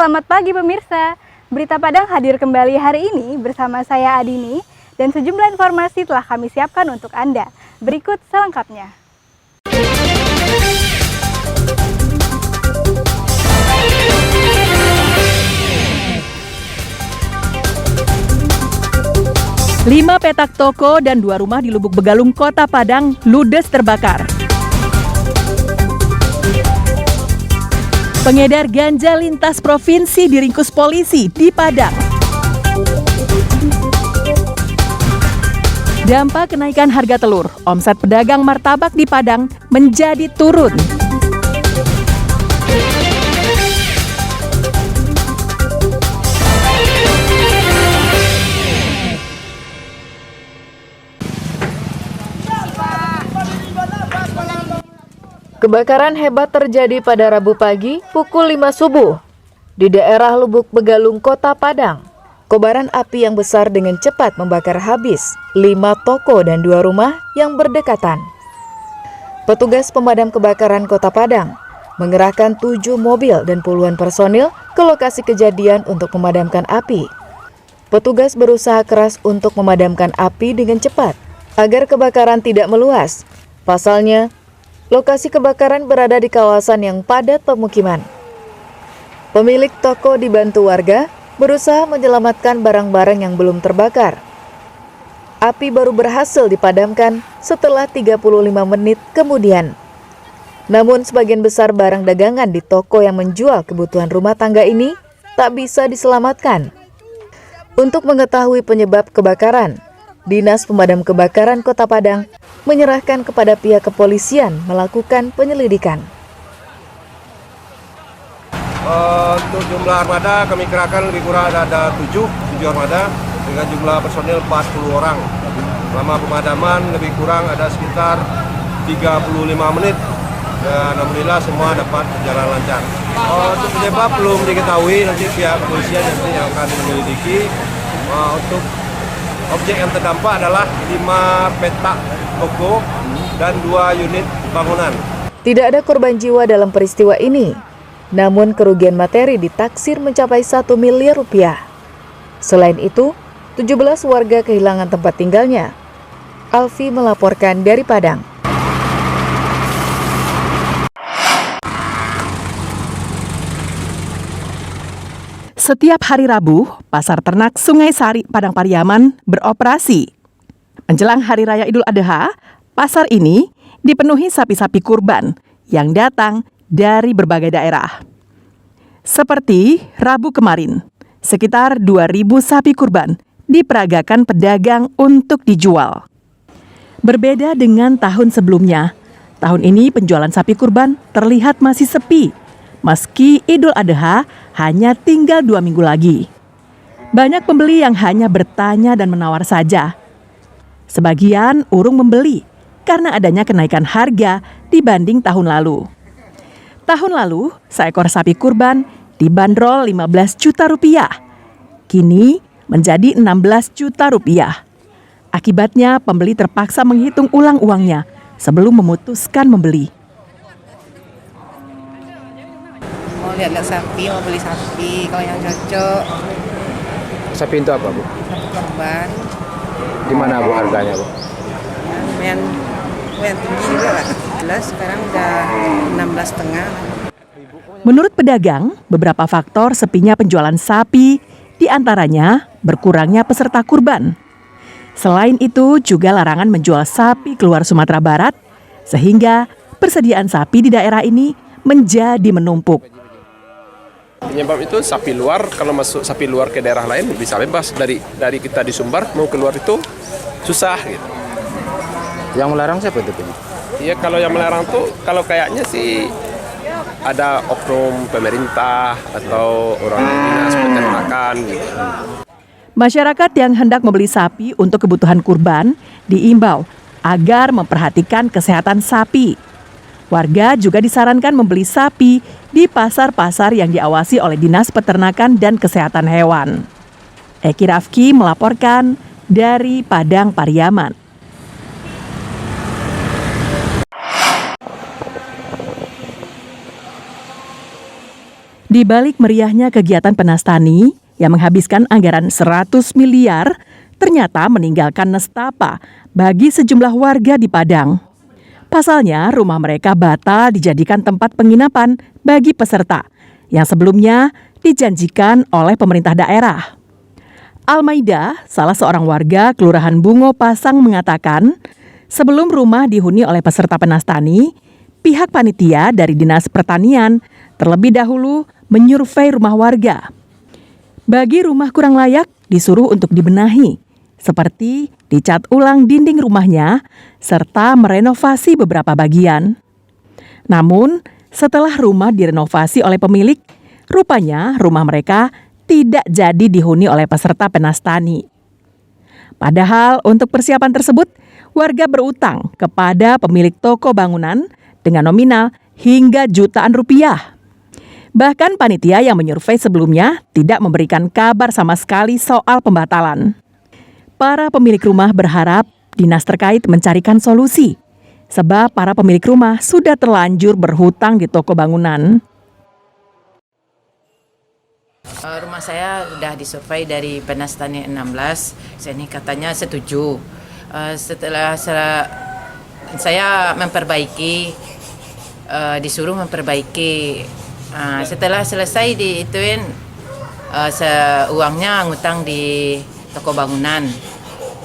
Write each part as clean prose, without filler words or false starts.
selamat pagi pemirsa. Berita Padang hadir kembali hari ini bersama saya Adini dan sejumlah informasi telah kami siapkan untuk Anda. Berikut selengkapnya. Lima petak toko dan 2 rumah di Lubuk Begalung, Kota Padang ludes terbakar. Pengedar ganja lintas provinsi diringkus polisi di Padang. Dampak kenaikan harga telur, omset pedagang martabak di Padang menjadi turun. Kebakaran hebat terjadi pada Rabu pagi pukul 5 subuh di daerah Lubuk Begalung, Kota Padang. Kobaran api yang besar dengan cepat membakar habis 5 toko dan 2 rumah yang berdekatan. Petugas pemadam kebakaran Kota Padang mengerahkan 7 mobil dan puluhan personil ke lokasi kejadian untuk memadamkan api. Petugas berusaha keras untuk memadamkan api dengan cepat agar kebakaran tidak meluas. Pasalnya, lokasi kebakaran berada di kawasan yang padat pemukiman. Pemilik toko dibantu warga berusaha menyelamatkan barang-barang yang belum terbakar. Api baru berhasil dipadamkan setelah 35 menit kemudian. Namun sebagian besar barang dagangan di toko yang menjual kebutuhan rumah tangga ini tak bisa diselamatkan. Untuk mengetahui penyebab kebakaran, Dinas Pemadam Kebakaran Kota Padang menyerahkan kepada pihak kepolisian melakukan penyelidikan. Untuk jumlah armada kami kerahkan lebih kurang ada 7 armada dengan jumlah personil 40 orang. Lama pemadaman lebih kurang ada sekitar 35 menit dan alhamdulillah semua dapat berjalan lancar. Untuk penyebab belum diketahui, nanti pihak kepolisian nanti yang akan menyelidiki. Untuk objek yang terdampak adalah 5 petak toko dan 2 unit bangunan. Tidak ada korban jiwa dalam peristiwa ini, namun kerugian materi ditaksir mencapai 1 miliar rupiah. Selain itu, 17 warga kehilangan tempat tinggalnya. Alfi melaporkan dari Padang. Setiap hari Rabu, Pasar Ternak Sungai Sari, Padang Pariaman beroperasi. Menjelang Hari Raya Idul Adha, pasar ini dipenuhi sapi-sapi kurban yang datang dari berbagai daerah. Seperti Rabu kemarin, sekitar 2.000 sapi kurban diperagakan pedagang untuk dijual. Berbeda dengan tahun sebelumnya, tahun ini penjualan sapi kurban terlihat masih sepi, meski Idul Adha hanya tinggal 2 minggu lagi. Banyak pembeli yang hanya bertanya dan menawar saja. Sebagian urung membeli karena adanya kenaikan harga dibanding tahun lalu. Tahun lalu, seekor sapi kurban dibanderol 15 juta rupiah. Kini menjadi 16 juta rupiah. Akibatnya pembeli terpaksa menghitung ulang uangnya sebelum memutuskan membeli. Mau lihat-lihat sapi, mau beli sapi, kalau yang cocok. Sapi itu apa, Bu? Sapi kurban. Di mana, Bu, harganya, Bu? Lumayan tinggi juga lah. Jelas sekarang udah 16,5. Menurut pedagang, beberapa faktor sepinya penjualan sapi, diantaranya berkurangnya peserta kurban. Selain itu, juga larangan menjual sapi keluar Sumatera Barat, sehingga persediaan sapi di daerah ini menjadi menumpuk. Penyebab itu sapi luar, kalau masuk sapi luar ke daerah lain bisa bebas. Dari kita di Sumbar mau keluar itu susah gitu. Yang melarang siapa itu? Iya, kalau yang melarang tuh kalau kayaknya sih ada oknum pemerintah atau orang dinas peternakan gitu. Masyarakat yang hendak membeli sapi untuk kebutuhan kurban diimbau agar memperhatikan kesehatan sapi. Warga juga disarankan membeli sapi di pasar-pasar yang diawasi oleh Dinas Peternakan dan Kesehatan Hewan. Eki Rafki melaporkan dari Padang Pariaman. Di balik meriahnya kegiatan penastani yang menghabiskan anggaran 100 miliar, ternyata meninggalkan nestapa bagi sejumlah warga di Padang. Pasalnya, rumah mereka batal dijadikan tempat penginapan bagi peserta yang sebelumnya dijanjikan oleh pemerintah daerah. Almaida, salah seorang warga Kelurahan Bungo Pasang mengatakan, sebelum rumah dihuni oleh peserta penastani, pihak panitia dari Dinas Pertanian terlebih dahulu menyurvei rumah warga. Bagi rumah kurang layak, disuruh untuk dibenahi, seperti dicat ulang dinding rumahnya, serta merenovasi beberapa bagian. Namun, setelah rumah direnovasi oleh pemilik, rupanya rumah mereka tidak jadi dihuni oleh peserta penastani. Padahal untuk persiapan tersebut, warga berutang kepada pemilik toko bangunan dengan nominal hingga jutaan rupiah. Bahkan panitia yang menyurvei sebelumnya tidak memberikan kabar sama sekali soal pembatalan. Para pemilik rumah berharap dinas terkait mencarikan solusi, sebab para pemilik rumah sudah terlanjur berhutang di toko bangunan. Rumah saya udah disurvei dari penastani 16, ini katanya setuju. Setelah saya memperbaiki, disuruh memperbaiki. Setelah selesai diituin, uangnya ngutang di toko bangunan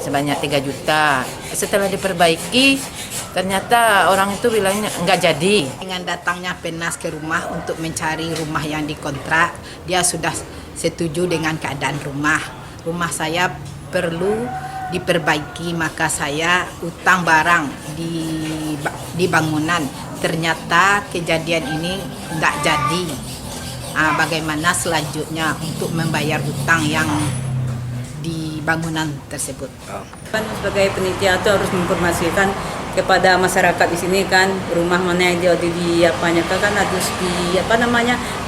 sebanyak 3 juta. Setelah diperbaiki, ternyata orang itu bilangnya nggak jadi. Dengan datangnya Penas ke rumah untuk mencari rumah yang dikontrak, dia sudah setuju dengan keadaan rumah. Rumah saya perlu diperbaiki, maka saya utang barang di bangunan. Ternyata kejadian ini nggak jadi. Bagaimana selanjutnya untuk membayar utang yang di bangunan tersebut? Kan sebagai penitia itu harus menginformasikan kepada masyarakat di sini kan, rumah mana yang di apanya kan harus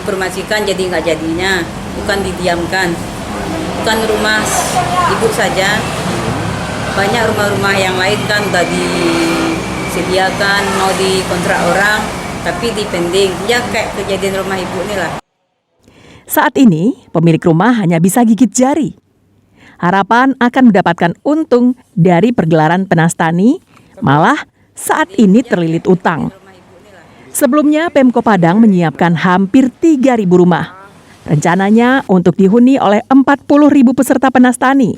informasikan, jadi nggak jadinya, bukan didiamkan. Bukan rumah ibu saja, banyak rumah-rumah yang lain kan udah disediakan mau dikontrak orang, tapi dipending. Ya kayak kejadian rumah ibu ini lah. Saat ini, pemilik rumah hanya bisa gigit jari. Harapan akan mendapatkan untung dari pergelaran penastani, malah saat ini terlilit utang. Sebelumnya, Pemko Padang menyiapkan hampir 3.000 rumah. Rencananya untuk dihuni oleh 40.000 peserta penastani.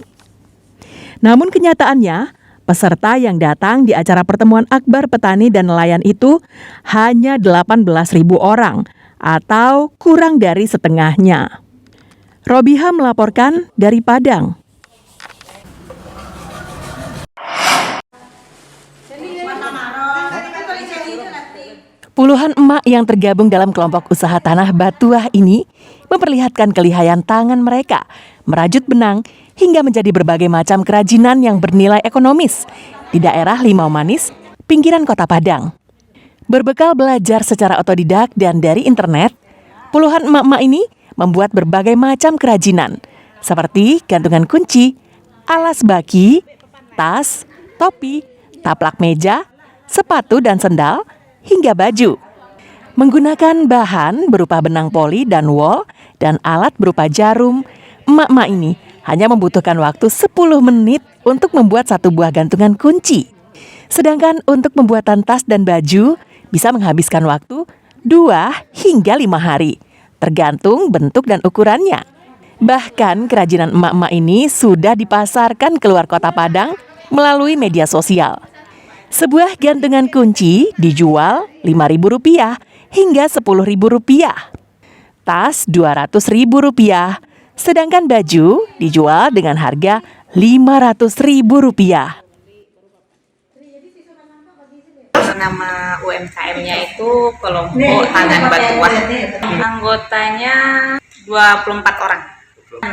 Namun kenyataannya, peserta yang datang di acara pertemuan akbar petani dan nelayan itu hanya 18.000 orang atau kurang dari setengahnya. Robiha melaporkan dari Padang. Puluhan emak yang tergabung dalam kelompok usaha tanah Batuah ini memperlihatkan kelihayan tangan mereka merajut benang hingga menjadi berbagai macam kerajinan yang bernilai ekonomis di daerah Limau Manis, pinggiran kota Padang. Berbekal belajar secara otodidak dan dari internet, puluhan emak-emak ini membuat berbagai macam kerajinan seperti gantungan kunci, alas baki, tas, topi, taplak meja, sepatu dan sendal, hingga baju. Menggunakan bahan berupa benang poli dan wol dan alat berupa jarum, emak-emak ini hanya membutuhkan waktu 10 menit untuk membuat satu buah gantungan kunci. Sedangkan untuk pembuatan tas dan baju bisa menghabiskan waktu 2 hingga 5 hari, tergantung bentuk dan ukurannya. Bahkan kerajinan emak-emak ini sudah dipasarkan keluar kota Padang melalui media sosial. Sebuah gantungan kunci dijual Rp5.000 hingga Rp10.000. Tas Rp200.000, sedangkan baju dijual dengan harga Rp500.000. Nama UMKM-nya itu Kelompok Tangan Batuah. Anggotanya 24 orang.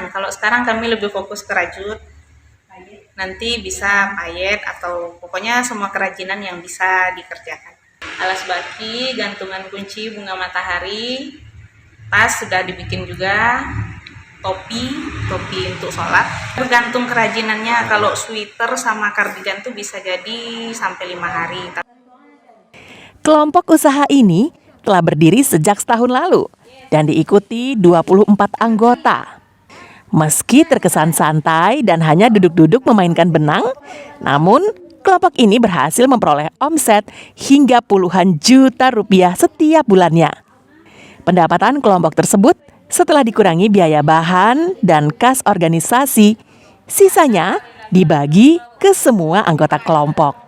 Kalau sekarang kami lebih fokus ke rajut. Nanti bisa payet atau pokoknya semua kerajinan yang bisa dikerjakan. Alas baki, gantungan kunci bunga matahari, tas sudah dibikin juga, topi untuk sholat. Tergantung kerajinannya, kalau sweater sama kardigan tuh bisa jadi sampai 5 hari. Kelompok usaha ini telah berdiri sejak setahun lalu. dan diikuti 24 anggota. Meski terkesan santai dan hanya duduk-duduk memainkan benang, namun kelompok ini berhasil memperoleh omset hingga puluhan juta rupiah setiap bulannya. Pendapatan kelompok tersebut setelah dikurangi biaya bahan dan kas organisasi, sisanya dibagi ke semua anggota kelompok.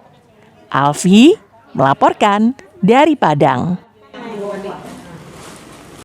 Alfi melaporkan dari Padang.